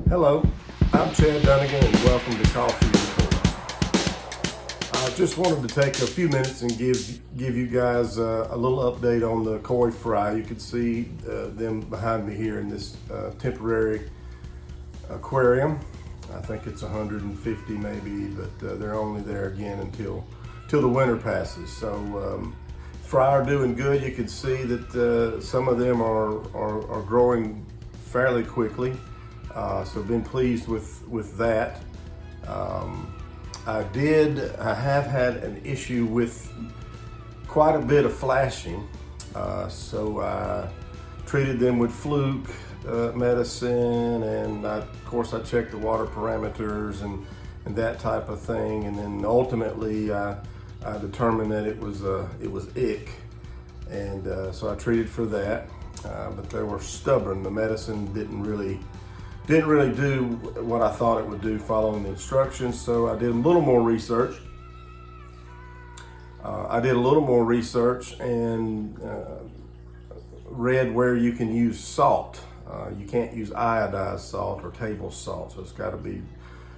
Hello, I'm Chad Dunnigan and welcome to Coffee and Koi. I just wanted to take a few minutes and give you guys a little update on the koi fry. You can see them behind me here in this temporary aquarium. I think it's 150 maybe, but they're only there again until the winter passes. So fry are doing good. You can see that some of them are growing fairly quickly. So been pleased with that. I have had an issue with quite a bit of flashing. So I treated them with Fluke medicine, and of course I checked the water parameters and that type of thing. And then ultimately I determined that it was ick. And so I treated for that, but they were stubborn. The medicine didn't really do what I thought it would do following the instructions. So I did a little more research. And read where you can use salt. You can't use iodized salt or table salt, so it's got to be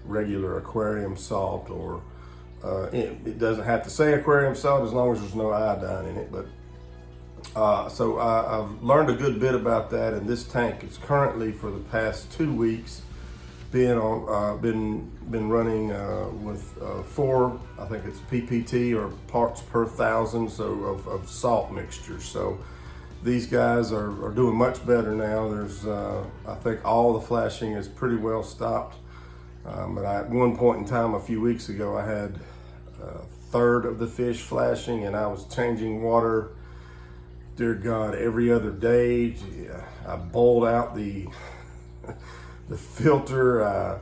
regular aquarium salt, or it doesn't have to say aquarium salt as long as there's no iodine in it. But so I've learned a good bit about that, and this tank is currently, for the past 2 weeks, been running with 4, I think it's PPT or parts per thousand, so of salt mixture. So these guys are doing much better now. There's I think all the flashing is pretty well stopped. But at one point in time a few weeks ago, I had a third of the fish flashing, and I was changing water, dear God, every other day. I bowled out the filter,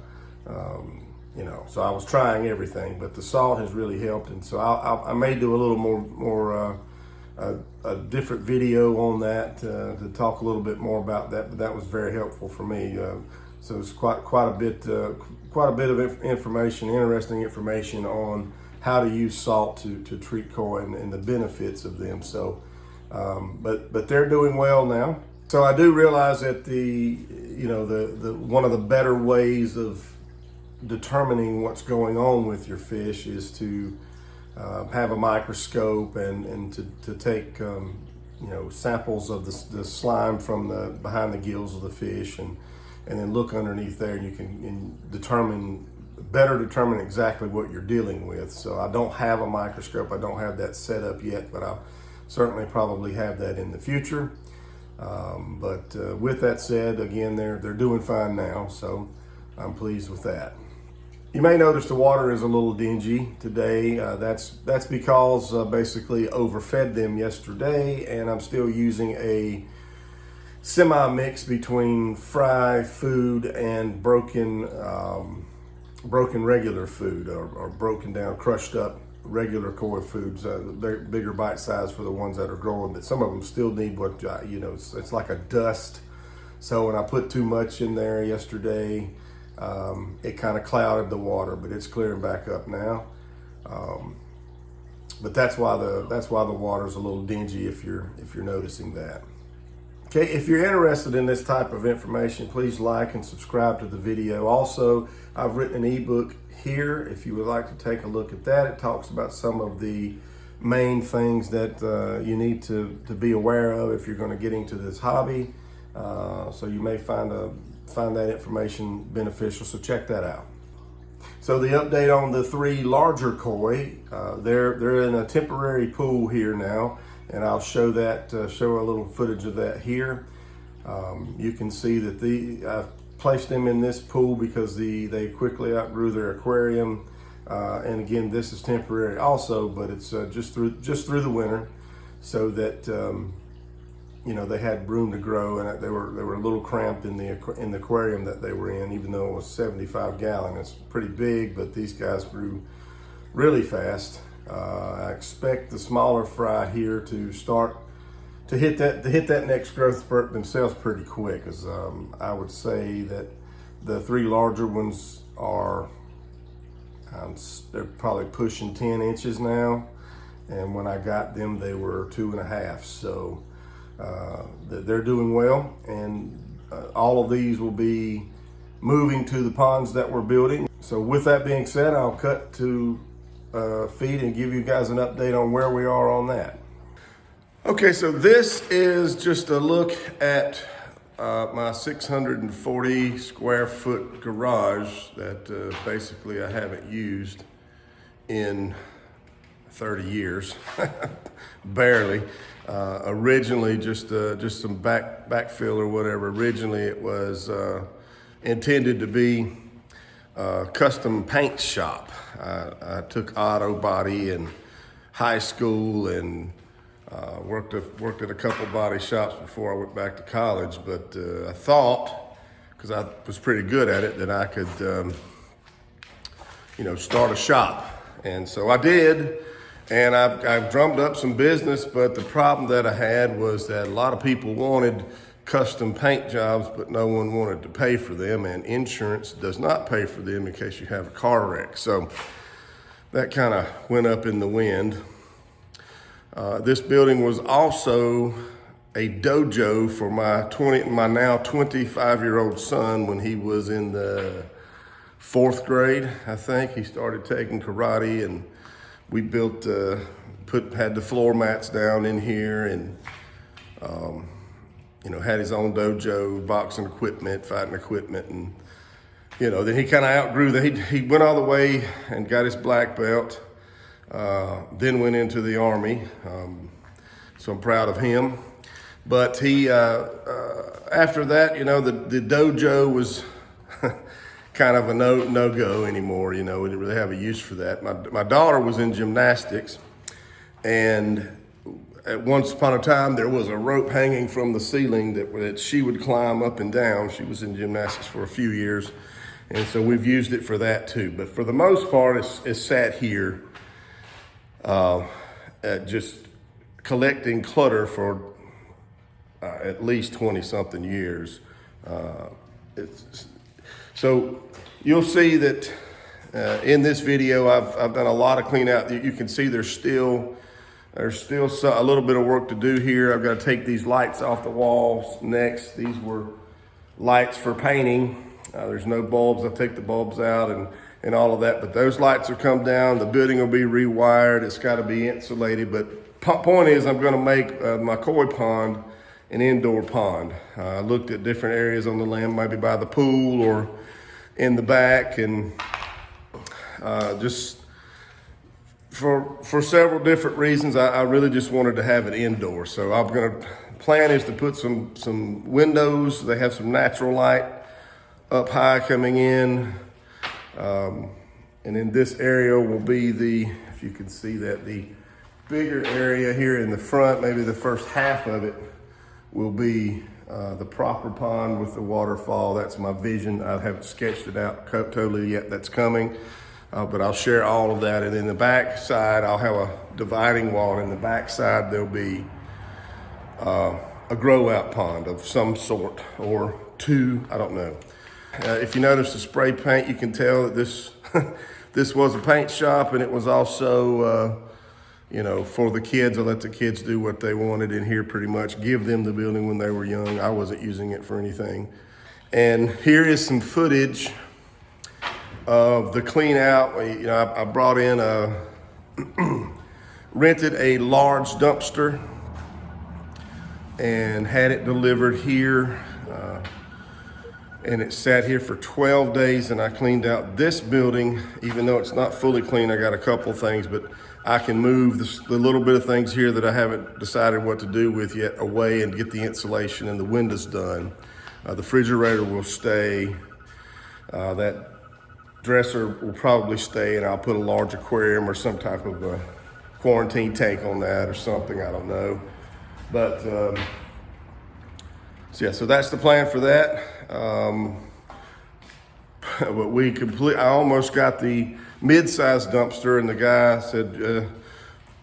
so I was trying everything, but the salt has really helped. And so I may do a little more a different video on that to talk a little bit more about that, but that was very helpful for me. So it's quite a bit of information, interesting information on how to use salt to treat koi and the benefits of them. So but they're doing well now. So I do realize that the one of the better ways of determining what's going on with your fish is to have a microscope and to take samples of the slime from behind the gills of the fish, and then look underneath there, and you can better determine exactly what you're dealing with. So I don't have a microscope. I don't have that set up yet, but I'll certainly probably have that in the future. But with that said, again, they're doing fine now, so I'm pleased with that. You may notice the water is a little dingy today. That's because basically overfed them yesterday, and I'm still using a semi-mix between fry food and broken regular food, or broken down, crushed up regular koi foods. They're bigger bite size for the ones that are growing, but some of them still need what, it's like a dust. So when I put too much in there yesterday, it kind of clouded the water, but it's clearing back up now. But that's why the water's a little dingy, if you're noticing that. Okay, if you're interested in this type of information, please like and subscribe to the video. Also, I've written an ebook here if you would like to take a look at that. It talks about some of the main things that you need to be aware of if you're going to get into this hobby. So you may find that information beneficial, so check that out. So the update on the 3 larger koi, they're in a temporary pool here now, and I'll show a little footage of that here. You can see that I've placed them in this pool because they quickly outgrew their aquarium. And again, this is temporary also, but it's just through the winter, so that they had room to grow, and they were a little cramped in the aquarium that they were in, even though it was 75 gallon. It's pretty big, but these guys grew really fast. I expect the smaller fry here to start to hit that next growth spurt themselves pretty quick, as I would say that the 3 larger ones they're probably pushing 10 inches now, and when I got them they were 2.5. So they're doing well, and all of these will be moving to the ponds that we're building. So with that being said, I'll cut to feed and give you guys an update on where we are on that. Okay, so this is just a look at my 640 square foot garage that basically I haven't used in 30 years, barely. Originally, just some backfill or whatever. Originally, it was intended to be a custom paint shop. I took auto body in high school and worked at a couple body shops before I went back to college. But I thought, because I was pretty good at it, that I could, start a shop. And so I did. And I've drummed up some business, but the problem that I had was that a lot of people wanted custom paint jobs, but no one wanted to pay for them, and insurance does not pay for them in case you have a car wreck. So that kind of went up in the wind. This building was also a dojo for my now 25-year-old son when he was in the 4th grade, I think. He started taking karate, and we built, had the floor mats down in here, and had his own dojo, boxing equipment, fighting equipment, and then he kind of outgrew that. He went all the way and got his black belt, then went into the Army, so I'm proud of him. But he, after that, the dojo was kind of a no-go anymore. We didn't really have a use for that. My daughter was in gymnastics, and at once upon a time there was a rope hanging from the ceiling that she would climb up and down. She was in gymnastics for a few years, and so we've used it for that too. But for the most part, it's sat here just collecting clutter for at least 20-something years. So you'll see that in this video, I've done a lot of clean out. You can see there's still a little bit of work to do here. I've got to take these lights off the walls next. These were lights for painting. There's no bulbs. I'll take the bulbs out and all of that, but those lights will come down. The building will be rewired. It's got to be insulated, but point is I'm going to make my koi pond an indoor pond. I looked at different areas on the land, maybe by the pool or in the back, and just for several different reasons, I really just wanted to have it indoor. So plan is to put some windows. They have some natural light up high coming in, and in this area will be if you can see that, the bigger area here in the front, maybe the first half of it will be the proper pond with the waterfall. That's my vision. I haven't sketched it out totally yet. That's coming, but I'll share all of that. And in the back side, I'll have a dividing wall. In the back side, there'll be a grow out pond of some sort, or two, I don't know. If you notice the spray paint, you can tell that this this was a paint shop, and it was also for the kids. I let the kids do what they wanted in here, pretty much give them the building when they were young. I wasn't using it for anything. And here is some footage of the clean out. I brought in rented a large dumpster and had it delivered here. And it sat here for 12 days, and I cleaned out this building. Even though it's not fully clean, I got a couple things, but I can move the little bit of things here that I haven't decided what to do with yet away and get the insulation and the windows done. The refrigerator will stay. That dresser will probably stay, and I'll put a large aquarium or some type of a quarantine tank on that or something, I don't know. But so that's the plan for that. But I almost got the mid-sized dumpster, and the guy said,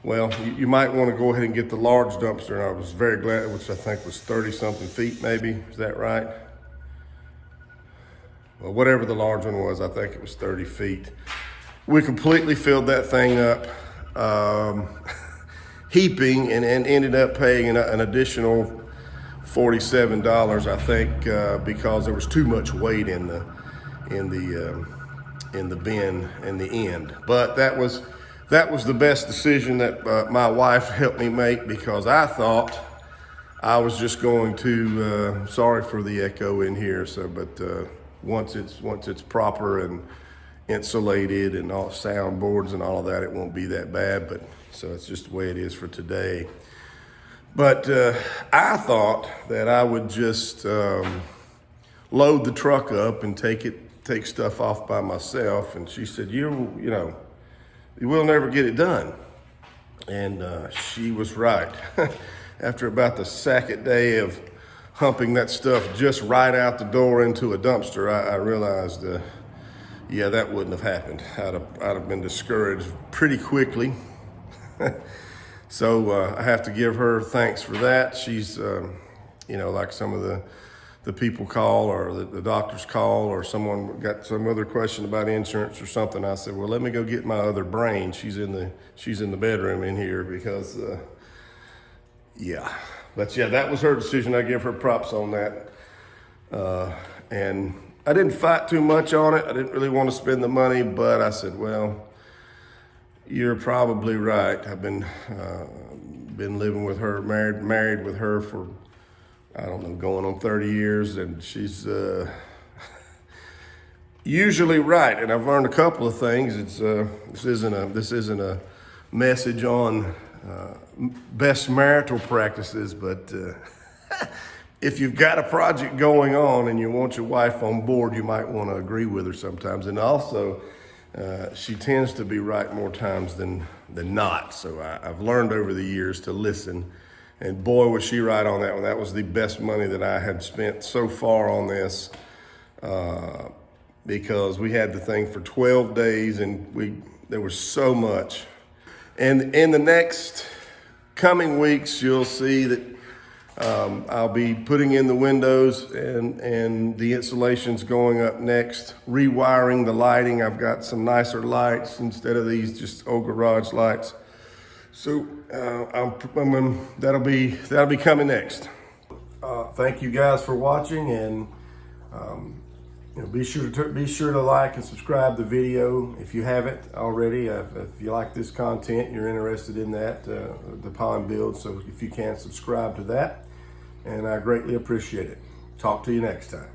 well, you might want to go ahead and get the large dumpster. And I was very glad, which I think was 30-something feet maybe. Is that right? Well, whatever the large one was, I think it was 30 feet. We completely filled that thing up, heaping, and ended up paying an additional $47, I think, because there was too much weight in in the bin in the end. But that was the best decision that my wife helped me make, because I thought I was just going to, sorry for the echo in here, but once it's proper and insulated and all soundboards and all of that, it won't be that bad. But so it's just the way it is for today. But I thought that I would just load the truck up and take stuff off by myself. And she said, you know, we'll never get it done. And she was right. After about the second day of humping that stuff just right out the door into a dumpster, I realized, yeah, that wouldn't have happened. I'd have been discouraged pretty quickly. So I have to give her thanks for that. She's, you know, like some of the people call, or the doctors call, or someone got some other question about insurance or something. I said, well, let me go get my other brain. She's in the bedroom in here, because, yeah. But yeah, that was her decision. I give her props on that. And I didn't fight too much on it. I didn't really want to spend the money, but I said, well, you're probably right. I've been living with her, married with her for, I don't know, going on 30 years, and she's usually right. And I've learned a couple of things. This isn't a message on best marital practices, but if you've got a project going on and you want your wife on board, you might want to agree with her sometimes. And also, she tends to be right more times than not. So I've learned over the years to listen. And boy, was she right on that one. That was the best money that I had spent so far on this, because we had the thing for 12 days and there was so much. And in the next coming weeks, you'll see that I'll be putting in the windows and the insulation's going up next, rewiring the lighting. I've got some nicer lights instead of these just old garage lights. So that'll be coming next. Thank you guys for watching, and you know, be sure to like and subscribe the video if you haven't already. If you like this content, you're interested in that, the pond build. So if you can, subscribe to that, and I greatly appreciate it. Talk to you next time.